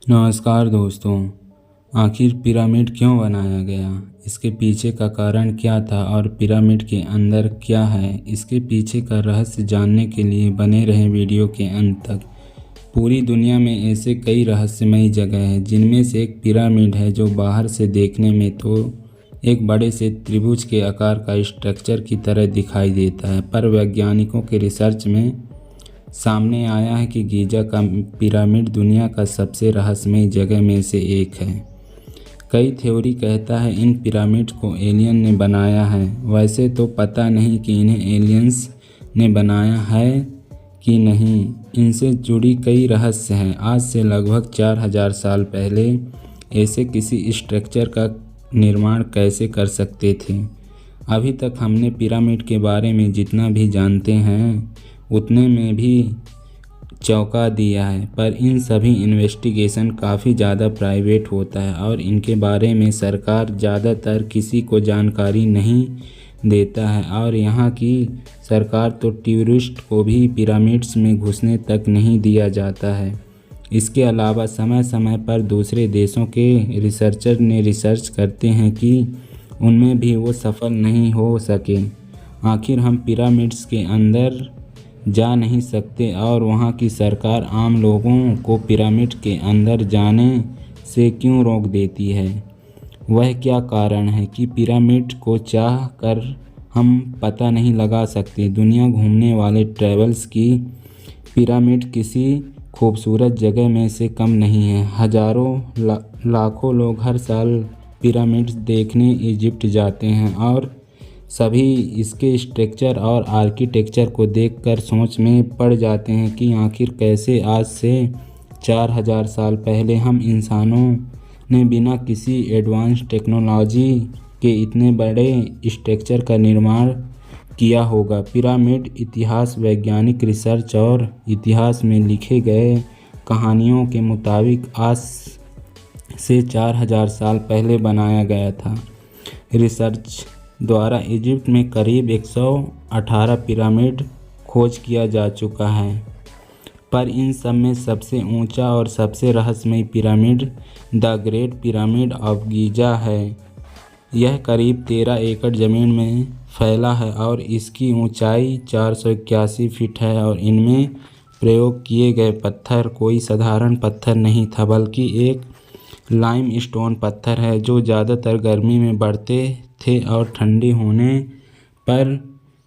नमस्कार दोस्तों। आखिर पिरामिड क्यों बनाया गया, इसके पीछे का कारण क्या था और पिरामिड के अंदर क्या है, इसके पीछे का रहस्य जानने के लिए बने रहें वीडियो के अंत तक। पूरी दुनिया में ऐसे कई रहस्यमयी जगह हैं जिनमें से एक पिरामिड है जो बाहर से देखने में तो एक बड़े से त्रिभुज के आकार का स्ट्रक्चर की तरह दिखाई देता है, पर वैज्ञानिकों के रिसर्च में सामने आया है कि गीज़ा का पिरामिड दुनिया का सबसे रहस्यमय जगह में से एक है। कई थ्योरी कहता है इन पिरामिड को एलियन ने बनाया है। वैसे तो पता नहीं कि इन्हें एलियंस ने बनाया है कि नहीं, इनसे जुड़ी कई रहस्य हैं। आज से लगभग 4000 साल पहले ऐसे किसी स्ट्रक्चर का निर्माण कैसे कर सकते थे। अभी तक हमने पिरामिड के बारे में जितना भी जानते हैं उतने में भी चौंका दिया है, पर इन सभी इन्वेस्टिगेशन काफ़ी ज़्यादा प्राइवेट होता है और इनके बारे में सरकार ज़्यादातर किसी को जानकारी नहीं देता है। और यहाँ की सरकार तो टूरिस्ट को भी पिरामिड्स में घुसने तक नहीं दिया जाता है। इसके अलावा समय समय पर दूसरे देशों के रिसर्चर ने रिसर्च करते हैं कि उनमें भी वो सफल नहीं हो सके। आखिर हम पिरामिड्स के अंदर जा नहीं सकते और वहाँ की सरकार आम लोगों को पिरामिड के अंदर जाने से क्यों रोक देती है। वह क्या कारण है कि पिरामिड को चाह कर हम पता नहीं लगा सकते। दुनिया घूमने वाले ट्रैवल्स की पिरामिड किसी खूबसूरत जगह में से कम नहीं है। हजारों लाखों लोग हर साल पिरामिड्स देखने इजिप्ट जाते हैं और सभी इसके स्ट्रक्चर और आर्किटेक्चर को देखकर सोच में पड़ जाते हैं कि आखिर कैसे आज से 4000 साल पहले हम इंसानों ने बिना किसी एडवांस टेक्नोलॉजी के इतने बड़े स्ट्रक्चर का निर्माण किया होगा। पिरामिड इतिहास, वैज्ञानिक रिसर्च और इतिहास में लिखे गए कहानियों के मुताबिक आज से 4000 साल पहले बनाया गया था। रिसर्च द्वारा इजिप्ट में करीब 118 पिरामिड खोज किया जा चुका है, पर इन सब में सबसे ऊंचा और सबसे रहस्यमय pyramid the great pyramid of Giza है। यह करीब 13 एकड़ ज़मीन में फैला है और इसकी ऊंचाई 481 फीट है और इनमें प्रयोग किए गए पत्थर कोई साधारण पत्थर नहीं था, बल्कि एक लाइम स्टोन पत्थर है जो ज़्यादातर गर्मी में बढ़ते थे और ठंडी होने पर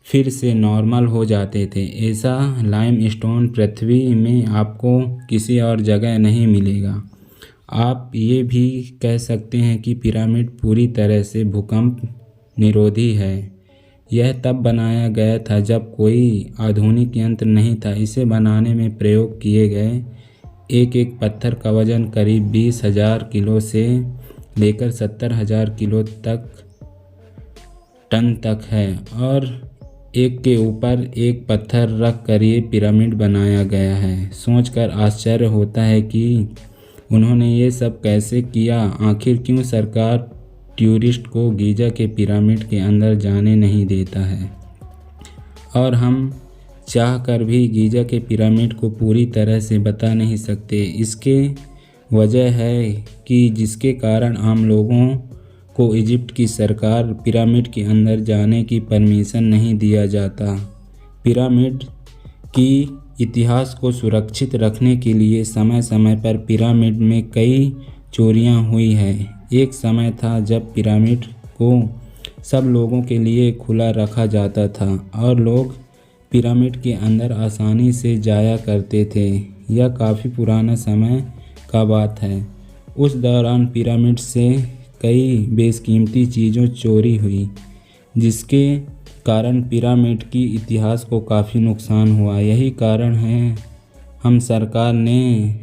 फिर से नॉर्मल हो जाते थे। ऐसा लाइम स्टोन पृथ्वी में आपको किसी और जगह नहीं मिलेगा। आप ये भी कह सकते हैं कि पिरामिड पूरी तरह से भूकंप निरोधी है। यह तब बनाया गया था जब कोई आधुनिक यंत्र नहीं था। इसे बनाने में प्रयोग किए गए एक एक पत्थर का वजन करीब 20,000 किलो से लेकर 70,000 किलो टन तक है और एक के ऊपर एक पत्थर रख कर ये पिरामिड बनाया गया है। सोचकर आश्चर्य होता है कि उन्होंने ये सब कैसे किया। आखिर क्यों सरकार टूरिस्ट को गीज़ा के पिरामिड के अंदर जाने नहीं देता है और हम चाह कर भी गीज़ा के पिरामिड को पूरी तरह से बता नहीं सकते। इसके वजह है कि जिसके कारण आम लोगों को इजिप्ट की सरकार पिरामिड के अंदर जाने की परमिशन नहीं दिया जाता। पिरामिड की इतिहास को सुरक्षित रखने के लिए समय समय पर पिरामिड में कई चोरियां हुई है। एक समय था जब पिरामिड को सब लोगों के लिए खुला रखा जाता था और लोग पिरामिड के अंदर आसानी से जाया करते थे। यह काफ़ी पुराना समय का बात है। उस दौरान पिरामिड से कई बेशकीमती चीज़ों चोरी हुई, जिसके कारण पिरामिड की इतिहास को काफ़ी नुकसान हुआ। यही कारण है हम सरकार ने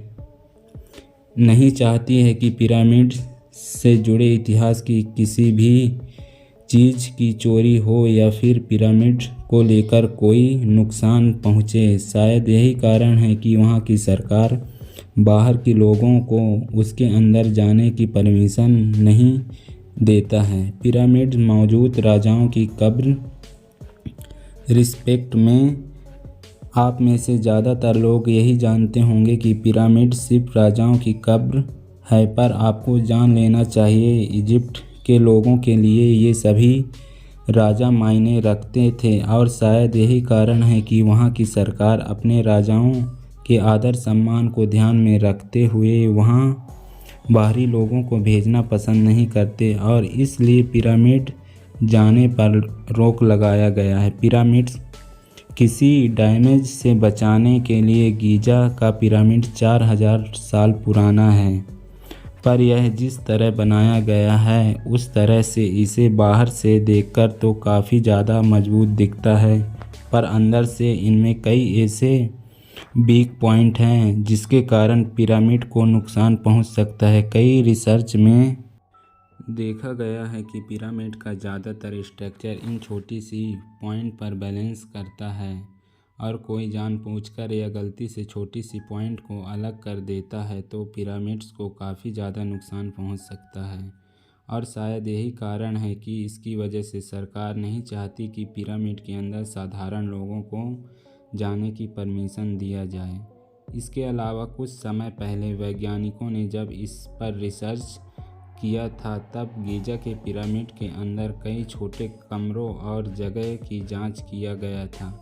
नहीं चाहती है कि पिरामिड से जुड़े इतिहास की किसी भी चीज़ की चोरी हो या फिर पिरामिड को लेकर कोई नुकसान पहुँचे। शायद यही कारण है कि वहाँ की सरकार बाहर के लोगों को उसके अंदर जाने की परमिशन नहीं देता है। पिरामिड मौजूद राजाओं की कब्र रिस्पेक्ट में आप में से ज़्यादातर लोग यही जानते होंगे कि पिरामिड सिर्फ राजाओं की कब्र है, पर आपको जान लेना चाहिए इजिप्ट के लोगों के लिए ये सभी राजा मायने रखते थे, और शायद यही कारण है कि वहाँ की सरकार अपने राजाओं के आदर सम्मान को ध्यान में रखते हुए वहाँ बाहरी लोगों को भेजना पसंद नहीं करते, और इसलिए पिरामिड जाने पर रोक लगाया गया है। पिरामिड्स किसी डैमेज से बचाने के लिए गीज़ा का पिरामिड 4000 साल पुराना है, पर यह जिस तरह बनाया गया है उस तरह से इसे बाहर से देखकर तो काफ़ी ज़्यादा मजबूत दिखता है, पर अंदर से इनमें कई ऐसे वीक पॉइंट हैं जिसके कारण पिरामिड को नुकसान पहुंच सकता है। कई रिसर्च में देखा गया है कि पिरामिड का ज़्यादातर स्ट्रक्चर इन छोटी सी पॉइंट पर बैलेंस करता है, और कोई जानबूझकर या गलती से छोटी सी पॉइंट को अलग कर देता है तो पिरामिड्स को काफ़ी ज़्यादा नुकसान पहुंच सकता है। और शायद यही कारण है कि इसकी वजह से सरकार नहीं चाहती कि पिरामिड के अंदर साधारण लोगों को जाने की परमिशन दिया जाए। इसके अलावा कुछ समय पहले वैज्ञानिकों ने जब इस पर रिसर्च किया था तब गीज़ा के पिरामिड के अंदर कई छोटे कमरों और जगह की जांच किया गया था,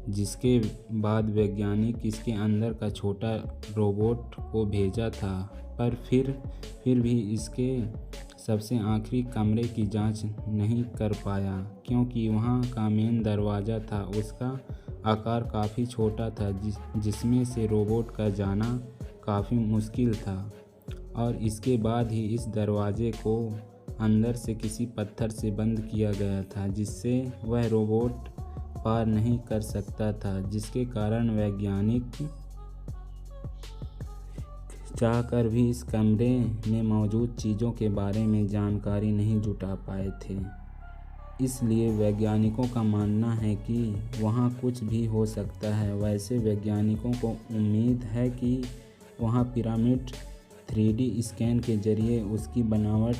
जिसके बाद वैज्ञानिक इसके अंदर का छोटा रोबोट को भेजा था, पर फिर भी इसके सबसे आखिरी कमरे की जांच नहीं कर पाया, क्योंकि वहां का मेन दरवाज़ा था उसका आकार काफ़ी छोटा था, जिसमें से रोबोट का जाना काफ़ी मुश्किल था, और इसके बाद ही इस दरवाजे को अंदर से किसी पत्थर से बंद किया गया था, जिससे वह रोबोट पार नहीं कर सकता था, जिसके कारण वैज्ञानिक चाहकर भी इस कमरे में मौजूद चीज़ों के बारे में जानकारी नहीं जुटा पाए थे। इसलिए वैज्ञानिकों का मानना है कि वहाँ कुछ भी हो सकता है। वैसे वैज्ञानिकों को उम्मीद है कि वहाँ पिरामिड 3D स्कैन के जरिए उसकी बनावट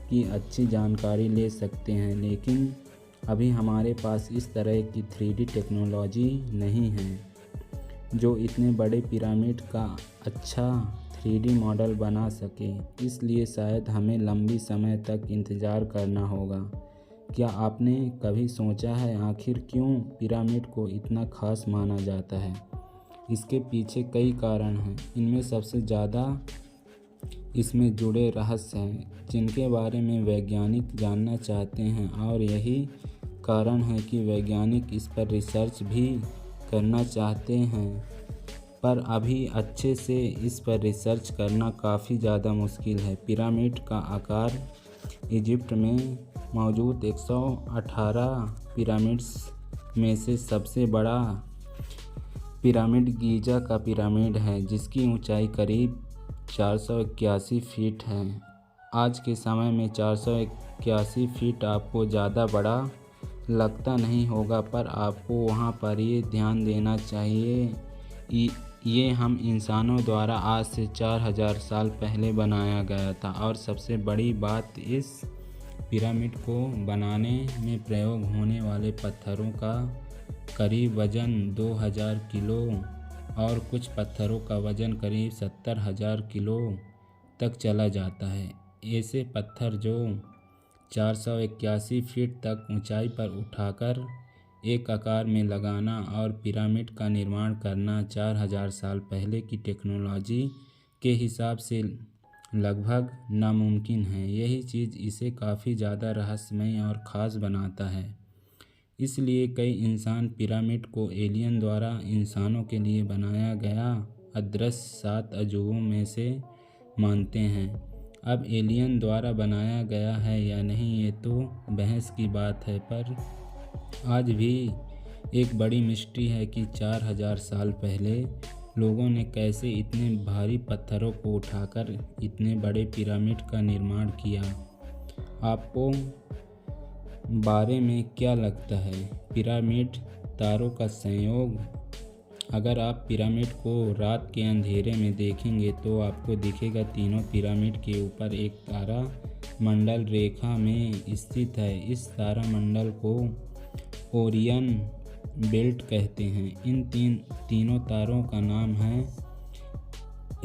की अच्छी जानकारी ले सकते हैं, लेकिन अभी हमारे पास इस तरह की 3D टेक्नोलॉजी नहीं है जो इतने बड़े पिरामिड का अच्छा 3D मॉडल बना सके। इसलिए शायद हमें लंबी समय तक इंतज़ार करना होगा। क्या आपने कभी सोचा है आखिर क्यों पिरामिड को इतना खास माना जाता है? इसके पीछे कई कारण हैं। इनमें सबसे ज़्यादा इसमें जुड़े रहस्य हैं जिनके बारे में वैज्ञानिक जानना चाहते हैं, और यही कारण है कि वैज्ञानिक इस पर रिसर्च भी करना चाहते हैं, पर अभी अच्छे से इस पर रिसर्च करना काफ़ी ज़्यादा मुश्किल है। पिरामिड का आकार इजिप्ट में मौजूद 118 पिरामिड्स में से सबसे बड़ा पिरामिड गीज़ा का पिरामिड है, जिसकी ऊंचाई करीब 481 फीट है। आज के समय में 481 फीट आपको ज़्यादा बड़ा लगता नहीं होगा, पर आपको वहाँ पर ये ध्यान देना चाहिए ये हम इंसानों द्वारा आज से 4000 साल पहले बनाया गया था। और सबसे बड़ी बात, इस पिरामिड को बनाने में प्रयोग होने वाले पत्थरों का करीब वज़न 2000 किलो और कुछ पत्थरों का वज़न करीब 70,000 किलो तक चला जाता है। ऐसे पत्थर जो 481 फीट तक ऊंचाई पर उठाकर एक आकार में लगाना और पिरामिड का निर्माण करना 4000 साल पहले की टेक्नोलॉजी के हिसाब से लगभग नामुमकिन है। यही चीज़ इसे काफ़ी ज़्यादा रहस्यमय और ख़ास बनाता है। इसलिए कई इंसान पिरामिड को एलियन द्वारा इंसानों के लिए बनाया गया अदृश्य 7 अजूबों में से मानते हैं। अब एलियन द्वारा बनाया गया है या नहीं ये तो बहस की बात है, पर आज भी एक बड़ी मिस्ट्री है कि 4000 साल पहले लोगों ने कैसे इतने भारी पत्थरों को उठाकर इतने बड़े पिरामिड का निर्माण किया। आपको बारे में क्या लगता है? पिरामिड तारों का संयोग? अगर आप पिरामिड को रात के अंधेरे में देखेंगे तो आपको दिखेगा तीनों पिरामिड के ऊपर एक तारा मंडल रेखा में स्थित है। इस तारा मंडल को ओरियन बेल्ट कहते हैं। इन तीनों तारों का नाम है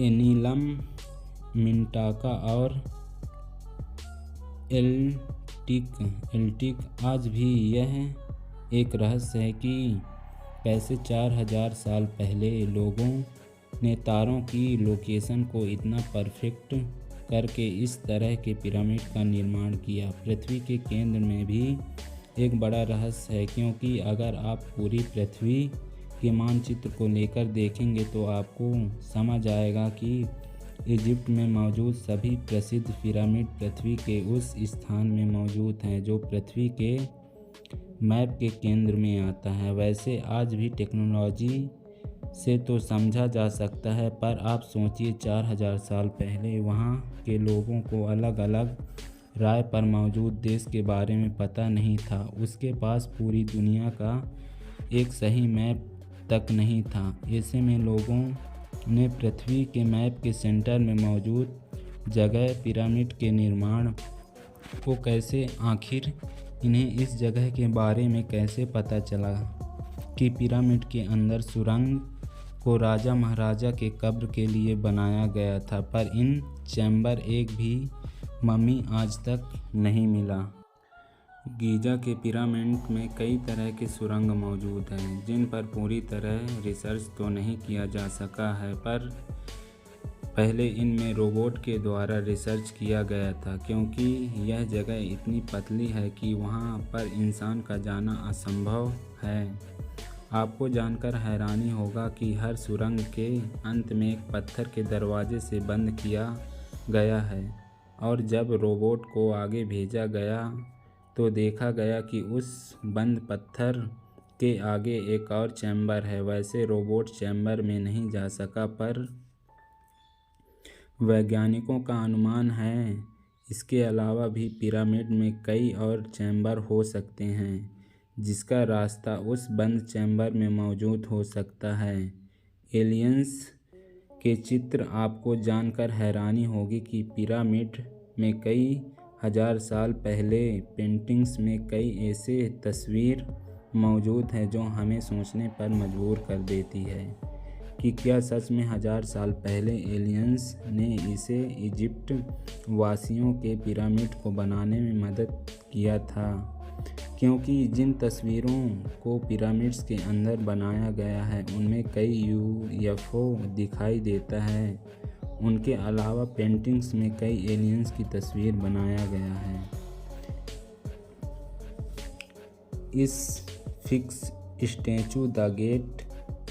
एनिलम, मिंटाका और एल्टिक। आज भी यह एक रहस्य है कि कैसे 4000 साल पहले लोगों ने तारों की लोकेशन को इतना परफेक्ट करके इस तरह के पिरामिड का निर्माण किया। पृथ्वी के केंद्र में भी एक बड़ा रहस्य है, क्योंकि अगर आप पूरी पृथ्वी के मानचित्र को लेकर देखेंगे तो आपको समझ आएगा कि इजिप्ट में मौजूद सभी प्रसिद्ध पिरामिड पृथ्वी के उस स्थान में मौजूद हैं जो पृथ्वी के मैप के केंद्र में आता है। वैसे आज भी टेक्नोलॉजी से तो समझा जा सकता है, पर आप सोचिए 4000 साल पहले वहाँ के लोगों को अलग अलग राय पर मौजूद देश के बारे में पता नहीं था। उसके पास पूरी दुनिया का एक सही मैप तक नहीं था। ऐसे में लोगों ने पृथ्वी के मैप के सेंटर में मौजूद जगह पिरामिड के निर्माण को कैसे, आखिर इन्हें इस जगह के बारे में कैसे पता चला कि पिरामिड के अंदर सुरंग को राजा महाराजा के कब्र के लिए बनाया गया था, पर इन चैम्बर एक भी मम्मी आज तक नहीं मिला। गीज़ा के पिरामिड में कई तरह के सुरंग मौजूद हैं जिन पर पूरी तरह रिसर्च तो नहीं किया जा सका है, पर पहले इनमें रोबोट के द्वारा रिसर्च किया गया था, क्योंकि यह जगह इतनी पतली है कि वहां पर इंसान का जाना असंभव है। आपको जानकर हैरानी होगा कि हर सुरंग के अंत में एक पत्थर के दरवाजे से बंद किया गया है, और जब रोबोट को आगे भेजा गया तो देखा गया कि उस बंद पत्थर के आगे एक और चैम्बर है। वैसे रोबोट चैम्बर में नहीं जा सका, पर वैज्ञानिकों का अनुमान है इसके अलावा भी पिरामिड में कई और चैम्बर हो सकते हैं, जिसका रास्ता उस बंद चैम्बर में मौजूद हो सकता है। एलियंस के चित्र आपको जानकर हैरानी होगी कि पिरामिड में कई हजार साल पहले पेंटिंग्स में कई ऐसे तस्वीर मौजूद हैं जो हमें सोचने पर मजबूर कर देती है कि क्या सच में 1000 साल पहले एलियंस ने इसे इजिप्ट वासियों के पिरामिड को बनाने में मदद किया था, क्योंकि जिन तस्वीरों को पिरामिड्स के अंदर बनाया गया है उनमें कई यूएफओ दिखाई देता है। उनके अलावा पेंटिंग्स में कई एलियंस की तस्वीर बनाया गया है। इस fix statue the great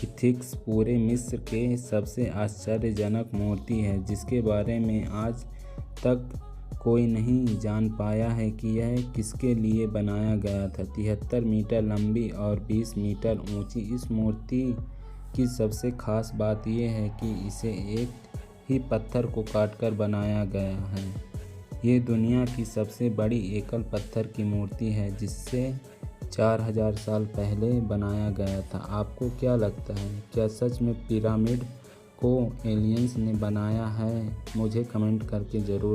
sphinx पूरे मिस्र के सबसे आश्चर्यजनक मूर्ति है, जिसके बारे में आज तक कोई नहीं जान पाया है कि यह किसके लिए बनाया गया था। 73 मीटर लंबी और 20 मीटर ऊंची इस मूर्ति की सबसे खास बात यह है कि इसे एक ही पत्थर को काटकर बनाया गया है। ये दुनिया की सबसे बड़ी एकल पत्थर की मूर्ति है जिसे 4000 साल पहले बनाया गया था। आपको क्या लगता है, क्या सच में पिरामिड को एलियंस ने बनाया है? मुझे कमेंट करके ज़रूर